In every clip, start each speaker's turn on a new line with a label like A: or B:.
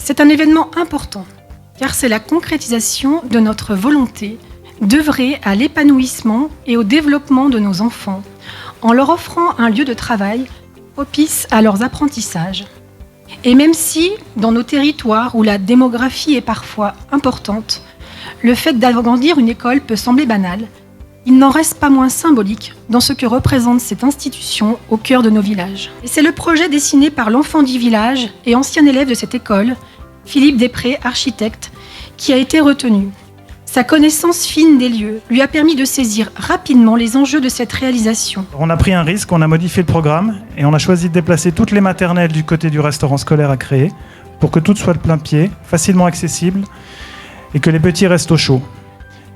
A: C'est un événement important, car c'est la concrétisation de notre volonté d'œuvrer à l'épanouissement et au développement de nos enfants, en leur offrant un lieu de travail propice à leurs apprentissages. Et même si, dans nos territoires où la démographie est parfois importante, le fait d'agrandir une école peut sembler banal, il n'en reste pas moins symbolique dans ce que représente cette institution au cœur de nos villages. Et c'est le projet dessiné par l'enfant du village et ancien élève de cette école, Philippe Després, architecte, qui a été retenu. Sa connaissance fine des lieux lui a permis de saisir rapidement les enjeux de cette réalisation.
B: On a pris un risque, on a modifié le programme et on a choisi de déplacer toutes les maternelles du côté du restaurant scolaire à créer pour que tout soit de plein pied, facilement accessible et que les petits restent au chaud.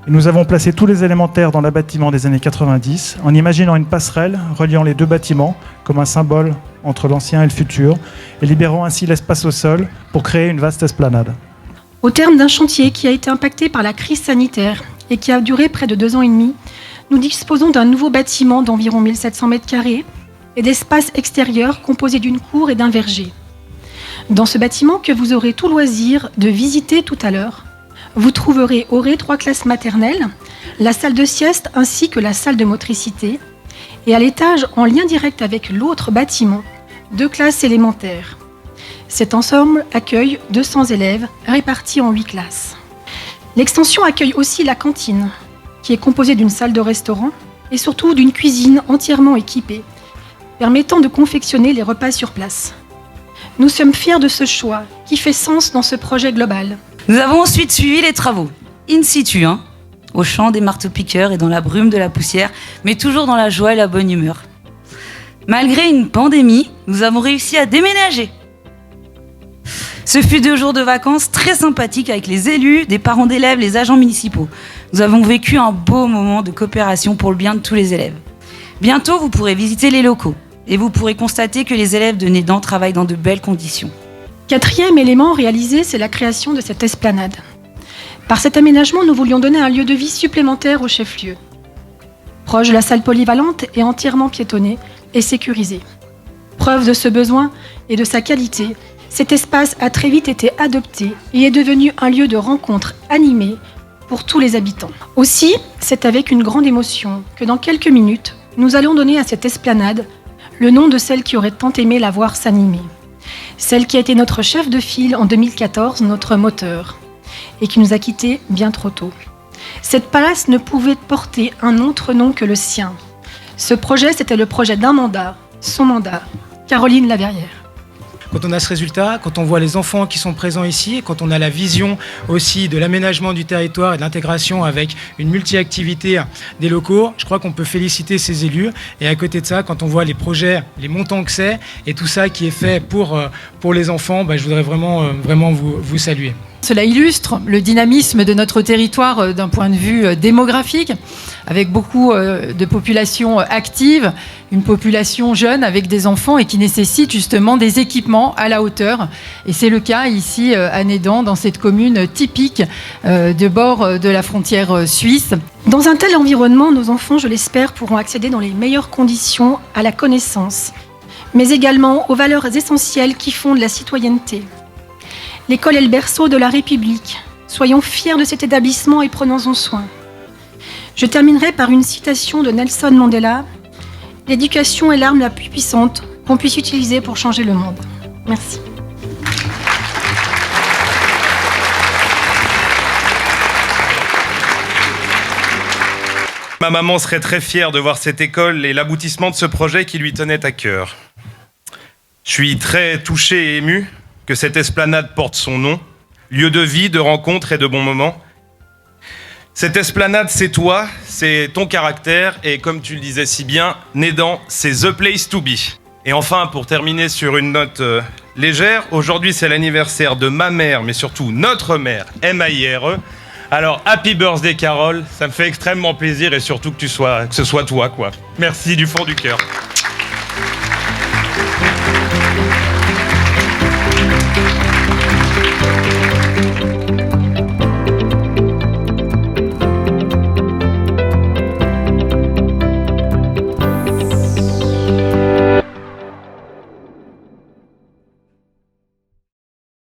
B: Et nous avons placé tous les élémentaires dans le bâtiment des années 90 en imaginant une passerelle reliant les deux bâtiments comme un symbole entre l'ancien et le futur et libérant ainsi l'espace au sol pour créer une vaste esplanade.
A: Au terme d'un chantier qui a été impacté par la crise sanitaire et qui a duré près de 2 ans et demi, nous disposons d'un nouveau bâtiment d'environ 1700 m² et d'espaces extérieurs composés d'une cour et d'un verger. Dans ce bâtiment que vous aurez tout loisir de visiter tout à l'heure, vous trouverez 3 classes maternelles, la salle de sieste ainsi que la salle de motricité et à l'étage, en lien direct avec l'autre bâtiment, 2 classes élémentaires. Cet ensemble accueille 200 élèves répartis en 8 classes. L'extension accueille aussi la cantine, qui est composée d'une salle de restaurant et surtout d'une cuisine entièrement équipée, permettant de confectionner les repas sur place. Nous sommes fiers de ce choix qui fait sens dans ce projet global.
C: Nous avons ensuite suivi les travaux, in situ, au champ des marteaux-piqueurs et dans la brume de la poussière, mais toujours dans la joie et la bonne humeur. Malgré une pandémie, nous avons réussi à déménager. Ce fut 2 jours de vacances très sympathiques avec les élus, des parents d'élèves, les agents municipaux. Nous avons vécu un beau moment de coopération pour le bien de tous les élèves. Bientôt, vous pourrez visiter les locaux et vous pourrez constater que les élèves de Nédan travaillent dans de belles conditions.
A: 4e élément réalisé, c'est la création de cette esplanade. Par cet aménagement, nous voulions donner un lieu de vie supplémentaire au chef-lieu. Proche de la salle polyvalente et entièrement piétonnée et sécurisée. Preuve de ce besoin et de sa qualité, cet espace a très vite été adopté et est devenu un lieu de rencontre animé pour tous les habitants. Aussi, c'est avec une grande émotion que dans quelques minutes, nous allons donner à cette esplanade le nom de celle qui aurait tant aimé la voir s'animer. Celle qui a été notre chef de file en 2014, notre moteur, et qui nous a quittés bien trop tôt. Cette place ne pouvait porter un autre nom que le sien. Ce projet, c'était le projet d'un mandat, son mandat, Caroline Laverrière.
D: Quand on a ce résultat, quand on voit les enfants qui sont présents ici, et quand on a la vision aussi de l'aménagement du territoire et de l'intégration avec une multi-activité des locaux, je crois qu'on peut féliciter ces élus. Et à côté de ça, quand on voit les projets, les montants que c'est et tout ça qui est fait pour les enfants, je voudrais vraiment vous saluer.
E: Cela illustre le dynamisme de notre territoire d'un point de vue démographique, avec beaucoup de populations actives, une population jeune avec des enfants et qui nécessite justement des équipements à la hauteur. Et c'est le cas ici à Nédan, dans cette commune typique de bord de la frontière suisse.
A: Dans un tel environnement, nos enfants, je l'espère, pourront accéder dans les meilleures conditions à la connaissance, mais également aux valeurs essentielles qui fondent la citoyenneté. L'école est le berceau de la République. Soyons fiers de cet établissement et prenons-en soin. Je terminerai par une citation de Nelson Mandela. « L'éducation est l'arme la plus puissante qu'on puisse utiliser pour changer le monde. » Merci.
F: Ma maman serait très fière de voir cette école et l'aboutissement de ce projet qui lui tenait à cœur. Je suis très touché et ému que cette esplanade porte son nom, lieu de vie, de rencontres et de bons moments. Cette esplanade, c'est toi, c'est ton caractère, et comme tu le disais si bien, Nédan, c'est the place to be. Et enfin, pour terminer sur une note légère, aujourd'hui c'est l'anniversaire de ma mère, mais surtout notre mère, M-A-I-R-E. Alors, happy birthday Carole, ça me fait extrêmement plaisir et surtout que ce soit toi, quoi. Merci du fond du cœur.